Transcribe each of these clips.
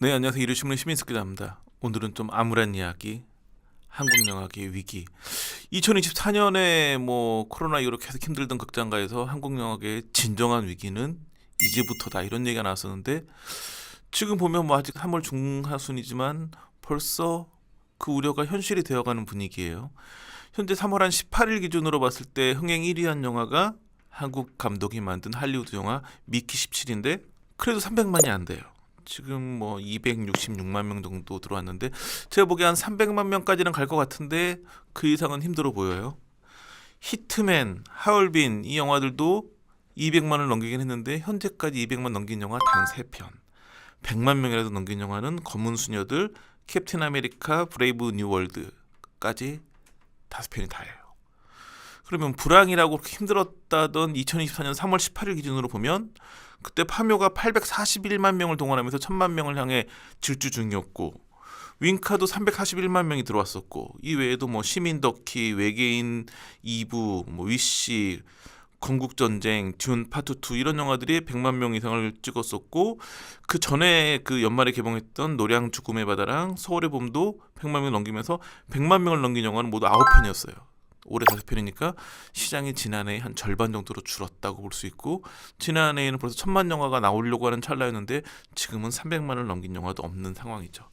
네, 안녕하세요. 일요신문의 시민스 기자입니다. 오늘은 좀 암울한 이야기, 한국 영화계의 위기. 2024년에 코로나 이후로 계속 힘들던 극장가에서 한국 영화계의 진정한 위기는 이제부터다 이런 얘기가 나왔었는데 지금 보면 아직 3월 중하순이지만 벌써 그 우려가 현실이 되어가는 분위기예요. 현재 3월 한 18일 기준으로 봤을 때 흥행 1위한 영화가 한국 감독이 만든 할리우드 영화 미키 17인데 그래도 300만이 안 돼요. 지금 266만 명 정도 들어왔는데 제가 보기에 한 300만 명까지는 갈 것 같은데 그 이상은 힘들어 보여요. 히트맨, 하얼빈 이 영화들도 200만을 넘기긴 했는데 현재까지 200만 넘긴 영화 단 3편. 100만 명이라도 넘긴 영화는 검은 수녀들, 캡틴 아메리카, 브레이브 뉴 월드까지 5편이 다예요. 그러면 불황이라고 그렇게 힘들었다던 2024년 3월 18일 기준으로 보면 그때 파묘가 841만 명을 동원하면서 1000만 명을 향해 질주 중이었고 윙카도 341만 명이 들어왔었고 이 외에도 시민 덕키, 외계인 2부, 위시, 건국전쟁, 듄 파트 2 이런 영화들이 100만 명 이상을 찍었었고 그 전에 그 연말에 개봉했던 노량 죽음의 바다랑 서울의 봄도 100만 명을 넘기면서 100만 명을 넘긴 영화는 모두 9편이었어요. 올해 5편이니까 시장이 지난해의 한 절반 정도로 줄었다고 볼 수 있고 지난해에는 벌써 1000만 영화가 나오려고 하는 찰나였는데 지금은 300만을 넘긴 영화도 없는 상황이죠.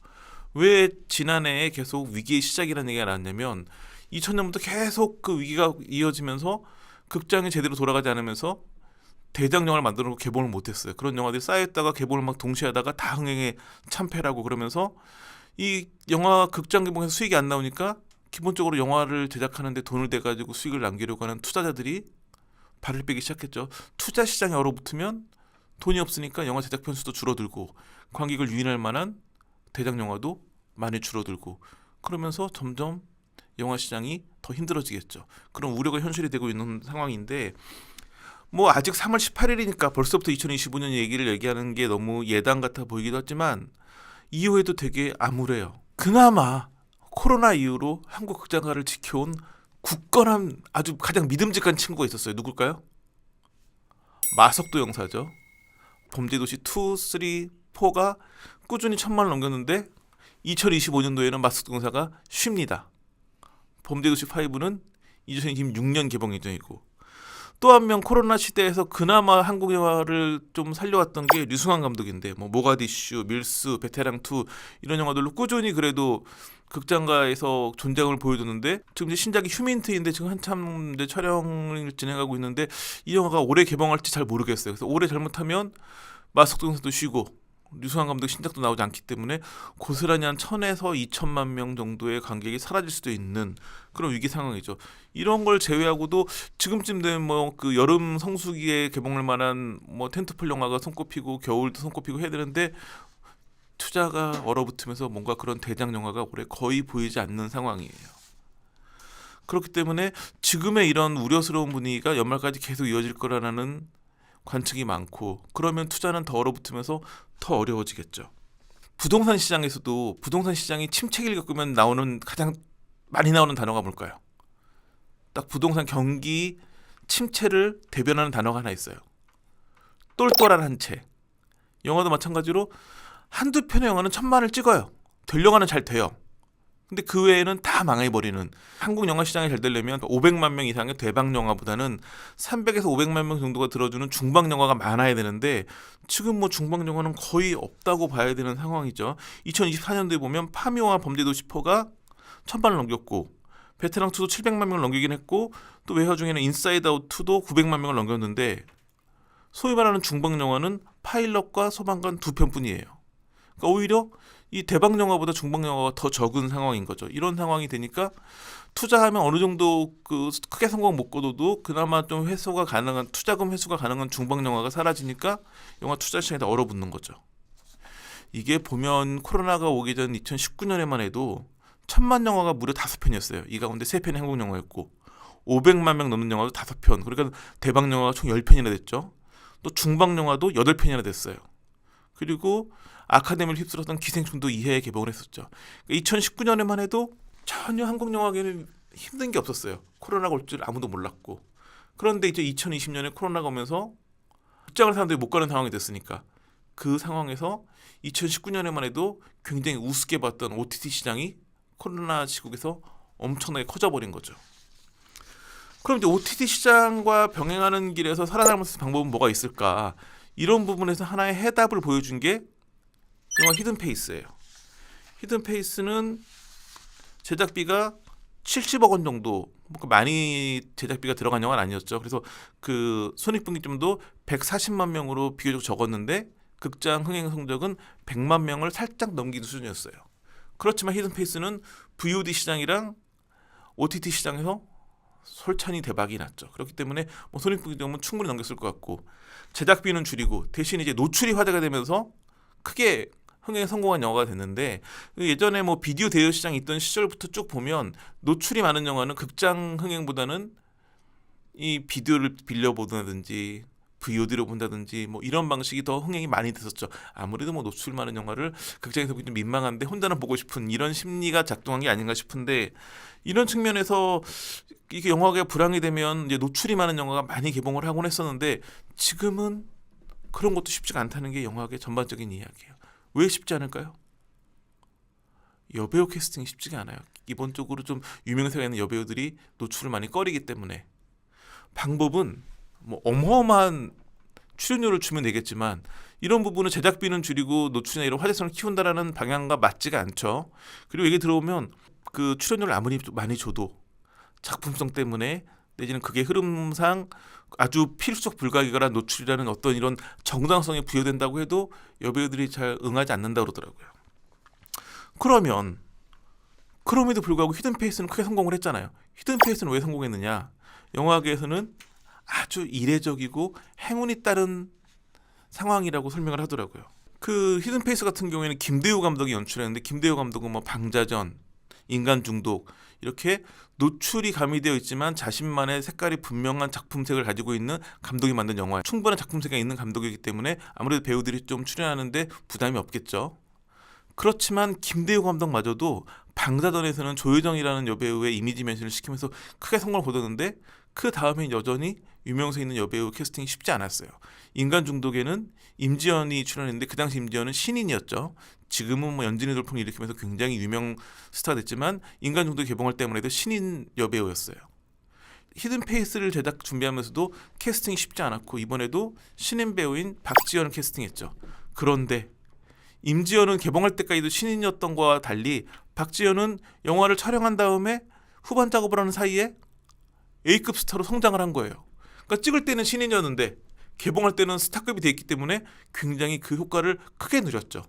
왜 지난해에 계속 위기의 시작이라는 얘기가 나왔냐면 2000년부터 계속 그 위기가 이어지면서 극장이 제대로 돌아가지 않으면서 대작 영화를 만들어 놓고 개봉을 못했어요. 그런 영화들이 쌓였다가 개봉을 막 동시에 하다가 다 흥행에 참패라고 그러면서 이 영화 극장 개봉해서 수익이 안 나오니까 기본적으로 영화를 제작하는데 돈을 대가지고 수익을 남기려고 하는 투자자들이 발을 빼기 시작했죠. 투자 시장에 얼어붙으면 돈이 없으니까 영화 제작 편수도 줄어들고 관객을 유인할 만한 대작 영화도 많이 줄어들고 그러면서 점점 영화 시장이 더 힘들어지겠죠. 그런 우려가 현실이 되고 있는 상황인데 아직 3월 18일이니까 벌써부터 2025년 얘기를 얘기하는 게 너무 예단 같아 보이기도 하지만 이후에도 되게 암울해요. 그나마 코로나 이후로 한국 극장가를 지켜온 굳건한 아주 가장 믿음직한 친구가 있었어요. 누굴까요? 마석도 영사죠. 범죄도시 2, 3, 4가 꾸준히 1000만을 넘겼는데 2025년도에는 마석도 영사가 쉽니다. 범죄도시 5는 2026년 개봉 예정이고 또 한 명 코로나 시대에서 그나마 한국 영화를 좀 살려왔던 게 류승환 감독인데 모가디슈, 밀수, 베테랑 2 이런 영화들로 꾸준히 그래도 극장가에서 존재감을 보여줬는데 지금 이제 신작이 휴민트인데 지금 한참 이제 촬영을 진행하고 있는데 이 영화가 올해 개봉할지 잘 모르겠어요. 그래서 올해 잘못하면 마석도 영사도 쉬고 류승환 감독 신작도 나오지 않기 때문에 고스란히 한 1000에서 2000만 명 정도의 관객이 사라질 수도 있는 그런 위기 상황이죠. 이런 걸 제외하고도 지금쯤 되면 그 여름 성수기에 개봉할 만한 텐트폴 영화가 손꼽히고 겨울도 손꼽히고 해야 되는데 투자가 얼어붙으면서 뭔가 그런 대작 영화가 올해 거의 보이지 않는 상황이에요. 그렇기 때문에 지금의 이런 우려스러운 분위기가 연말까지 계속 이어질 거라는 관측이 많고 그러면 투자는 더 얼어붙으면서 더 어려워지겠죠. 부동산 시장에서도 부동산 시장이 침체기를 겪으면 가장 많이 나오는 단어가 뭘까요? 딱 부동산 경기 침체를 대변하는 단어가 하나 있어요. 똘똘한 한 채. 영화도 마찬가지로 한두 편의 영화는 1000만을 찍어요. 될 영화는 잘 돼요. 근데 그 외에는 다 망해버리는 한국 영화 시장이 잘 되려면 500만 명 이상의 대박 영화보다는 300에서 500만 명 정도가 들어주는 중박 영화가 많아야 되는데 지금 중박 영화는 거의 없다고 봐야 되는 상황이죠. 2024년도에 보면 파묘와 범죄도시 4가 1000만을 넘겼고 베테랑 2도 700만 명을 넘기긴 했고 또 외화 중에는 인사이드 아웃 2도 900만 명을 넘겼는데 소위 말하는 중박 영화는 파일럿과 소방관 2편뿐이에요. 그러니까 오히려 이 대박 영화보다 중박 영화가 더 적은 상황인 거죠. 이런 상황이 되니까 투자하면 어느 정도 크게 성공 못 거둬도 그나마 좀 회수가 가능한 투자금 회수가 가능한 중박 영화가 사라지니까 영화 투자 시장에 다 얼어붙는 거죠. 이게 보면 코로나가 오기 전 2019년에만 해도 1000만 영화가 무려 5편이었어요. 이 가운데 3편이 한국 영화였고 500만 명 넘는 영화도 5편. 그러니까 대박 영화가 총 10편이나 됐죠. 또 중박 영화도 8편이나 됐어요. 그리고 아카데미를 휩쓸었던 기생충도 2회에 개봉을 했었죠. 2019년에만 해도 전혀 한국 영화계는 힘든 게 없었어요. 코로나가 올 줄 아무도 몰랐고. 그런데 이제 2020년에 코로나가 오면서 극장을 사람들이 못 가는 상황이 됐으니까 그 상황에서 2019년에만 해도 굉장히 우습게 봤던 OTT 시장이 코로나 시국에서 엄청나게 커져버린 거죠. 그럼 이제 OTT 시장과 병행하는 길에서 살아남을 수 있는 방법은 뭐가 있을까? 이런 부분에서 하나의 해답을 보여준 게 영화 히든페이스예요. 히든페이스는 제작비가 70억 원 정도, 많이 제작비가 들어간 영화는 아니었죠. 그래서 그 손익분기점도 140만 명으로 비교적 적었는데 극장 흥행 성적은 100만 명을 살짝 넘긴 수준이었어요. 그렇지만 히든페이스는 VOD 시장이랑 OTT 시장에서 솔찬히 대박이 났죠. 그렇기 때문에 뭐 손익분기점은 충분히 넘겼을 것 같고, 제작비는 줄이고 대신 이제 노출이 화제가 되면서 크게 흥행에 성공한 영화가 됐는데, 예전에 뭐 비디오 대여 시장이 있던 시절부터 쭉 보면 노출이 많은 영화는 극장 흥행보다는 이 비디오를 빌려보든지 VOD로 본다든지 뭐 이런 방식이 더 흥행이 많이 됐었죠. 아무래도 뭐 노출 많은 영화를 극장에서 보기 좀 민망한데 혼자는 보고 싶은 이런 심리가 작동한 게 아닌가 싶은데, 이런 측면에서 이게 영화가 불황이 되면 이제 노출이 많은 영화가 많이 개봉을 하곤 했었는데, 지금은 그런 것도 쉽지가 않다는 게 영화계 전반적인 이야기예요. 왜 쉽지 않을까요? 여배우 캐스팅이 쉽지가 않아요. 기본적으로 좀 유명세가 있는 여배우들이 노출을 많이 꺼리기 때문에. 방법은 뭐 어마어마한 출연료를 주면 되겠지만, 이런 부분은 제작비는 줄이고 노출이나 이런 화제성을 키운다라는 방향과 맞지가 않죠. 그리고 얘기 들어오면 그 출연료를 아무리 많이 줘도 작품성 때문에 내지는 그게 흐름상 아주 필수적 불가결한 노출이라는 어떤 이런 정당성이 부여된다고 해도 여배우들이 잘 응하지 않는다고 그러더라고요. 그러면 그럼에도 불구하고 히든페이스는 크게 성공을 했잖아요. 히든페이스는 왜 성공했느냐? 영화계에서는 아주 이례적이고 행운이 따른 상황이라고 설명을 하더라고요. 그 히든페이스 같은 경우에는 김대우 감독이 연출했는데, 김대우 감독은 뭐 방자전, 인간 중독 이렇게 노출이 가미되어 있지만 자신만의 색깔이 분명한 작품색을 가지고 있는 감독이 만든 영화예요. 충분한 작품색이 있는 감독이기 때문에 아무래도 배우들이 좀 출연하는데 부담이 없겠죠. 그렇지만 김대우 감독마저도 방자전에서는 조효정이라는 여배우의 이미지 변신을 시키면서 크게 성공을 거뒀는데, 그 다음에 여전히 유명세 있는 여배우 캐스팅이 쉽지 않았어요. 인간 중독에는 임지연이 출연했는데 그 당시 임지연은 신인이었죠. 지금은 뭐 연진이 돌풍을 일으키면서 굉장히 유명 스타가 됐지만 인간 중독 개봉할 때만 해도 신인 여배우였어요. 히든페이스를 제작 준비하면서도 캐스팅이 쉽지 않았고, 이번에도 신인 배우인 박지연을 캐스팅했죠. 그런데 임지연은 개봉할 때까지도 신인이었던 거와 달리 박지연은 영화를 촬영한 다음에 후반 작업을 하는 사이에 A급 스타로 성장을 한 거예요. 그러니까 찍을 때는 신인이었는데 개봉할 때는 스타급이 돼 있기 때문에 굉장히 그 효과를 크게 누렸죠.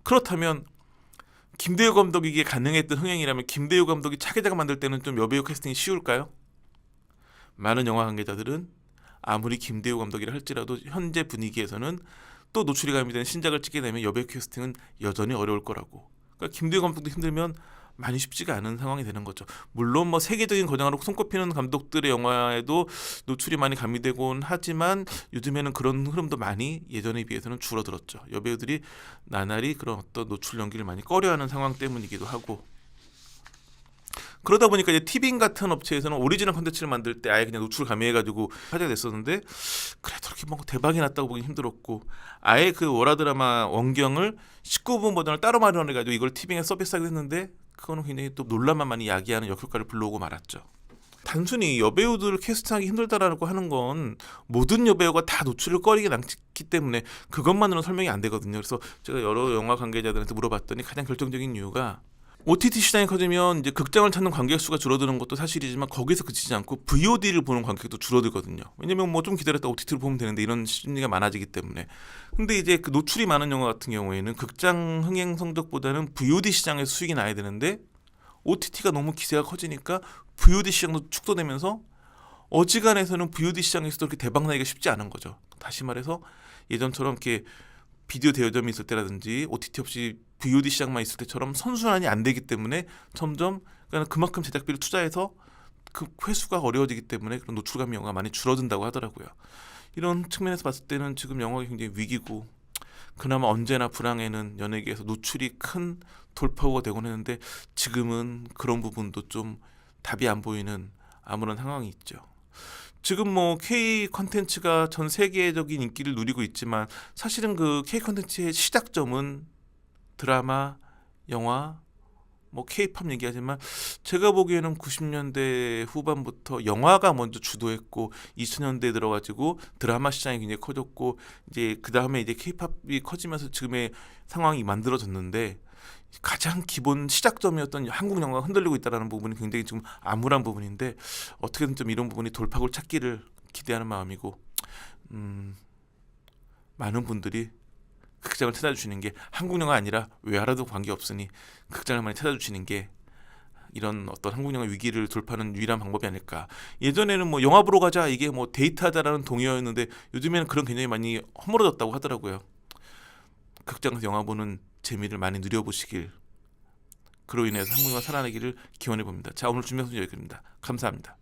그렇다면 김대우 감독에게 가능했던 흥행이라면 김대우 감독이 차기작을 만들 때는 좀 여배우 캐스팅이 쉬울까요? 많은 영화 관계자들은 아무리 김대우 감독이라 할지라도 현재 분위기에서는 또 노출이 가미된 신작을 찍게 되면 여배우 캐스팅은 여전히 어려울 거라고. 그러니까 김대우 감독도 힘들면 많이 쉽지가 않은 상황이 되는 거죠. 물론 뭐 세계적인 거장으로 손꼽히는 감독들의 영화에도 노출이 많이 가미되곤 하지만 요즘에는 그런 흐름도 많이 예전에 비해서는 줄어들었죠. 여배우들이 나날이 그런 어떤 노출 연기를 많이 꺼려하는 상황 때문이기도 하고, 그러다 보니까 이제 티빙 같은 업체에서는 오리지널 콘텐츠를 만들 때 아예 그냥 노출 가미해가지고 화제가 됐었는데, 그래도 그렇게 뭐 대박이 났다고 보기 힘들었고, 아예 그 월화 드라마 원경을 19분 버전을 따로 마련해가지고 이걸 티빙에 서비스하기로 했는데, 그거는 굉장히 또 논란만 많이 야기하는 역효과를 불러오고 말았죠. 단순히 여배우들을 캐스팅하기 힘들다라고 하는 건 모든 여배우가 다 노출을 꺼리게 남기 때문에 그것만으로는 설명이 안 되거든요. 그래서 제가 여러 영화 관계자들한테 물어봤더니 가장 결정적인 이유가, OTT 시장이 커지면 이제 극장을 찾는 관객 수가 줄어드는 것도 사실이지만 거기서 그치지 않고 VOD를 보는 관객도 줄어들거든요. 왜냐면 뭐 좀 기다렸다 OTT로 보면 되는데 이런 심리가 많아지기 때문에. 근데 이제 그 노출이 많은 영화 같은 경우에는 극장 흥행 성적보다는 VOD 시장에서 수익이 나야 되는데, OTT가 너무 기세가 커지니까 VOD 시장도 축소되면서 어지간해서는 VOD 시장에서도 그렇게 대박 나기가 쉽지 않은 거죠. 다시 말해서 예전처럼 이렇게 비디오 대여점이 있을 때라든지 OTT 없이 VOD 시장만 있을 때처럼 선순환이 안 되기 때문에 점점, 그러니까 그만큼 제작비를 투자해서 그 회수가 어려워지기 때문에 그런 노출감 영화가 많이 줄어든다고 하더라고요. 이런 측면에서 봤을 때는 지금 영화가 굉장히 위기고, 그나마 언제나 불황에는 연예계에서 노출이 큰 돌파구가 되곤 했는데 지금은 그런 부분도 좀 답이 안 보이는 암울한 상황이 있죠. 지금 뭐 K 컨텐츠가 전 세계적인 인기를 누리고 있지만 사실은 그 K 컨텐츠의 시작점은 드라마, 영화, 뭐 K-팝 얘기하지만 제가 보기에는 90년대 후반부터 영화가 먼저 주도했고 2000년대에 들어가지고 드라마 시장이 굉장히 커졌고 이제 그 다음에 이제 K-팝이 커지면서 지금의 상황이 만들어졌는데 가장 기본 시작점이었던 한국 영화가 흔들리고 있다는 부분이 굉장히 지금 암울한 부분인데 어떻게든 좀 이런 부분이 돌파구를 찾기를 기대하는 마음이고 많은 분들이 극장을 찾아주시는 게 한국 영화 아니라 외화라도 관계없으니 극장을 많이 찾아주시는 게 이런 어떤 한국 영화 위기를 돌파하는 유일한 방법이 아닐까. 예전에는 뭐 영화 보러 가자 이게 뭐 데이트하자라는 동요였는데 요즘에는 그런 개념이 많이 허물어졌다고 하더라고요. 극장에서 영화 보는 재미를 많이 누려보시길, 그로 인해서 한국 영화 살아나기를 기원해 봅니다. 자, 오늘 준비한 소식 여기까지입니다. 감사합니다.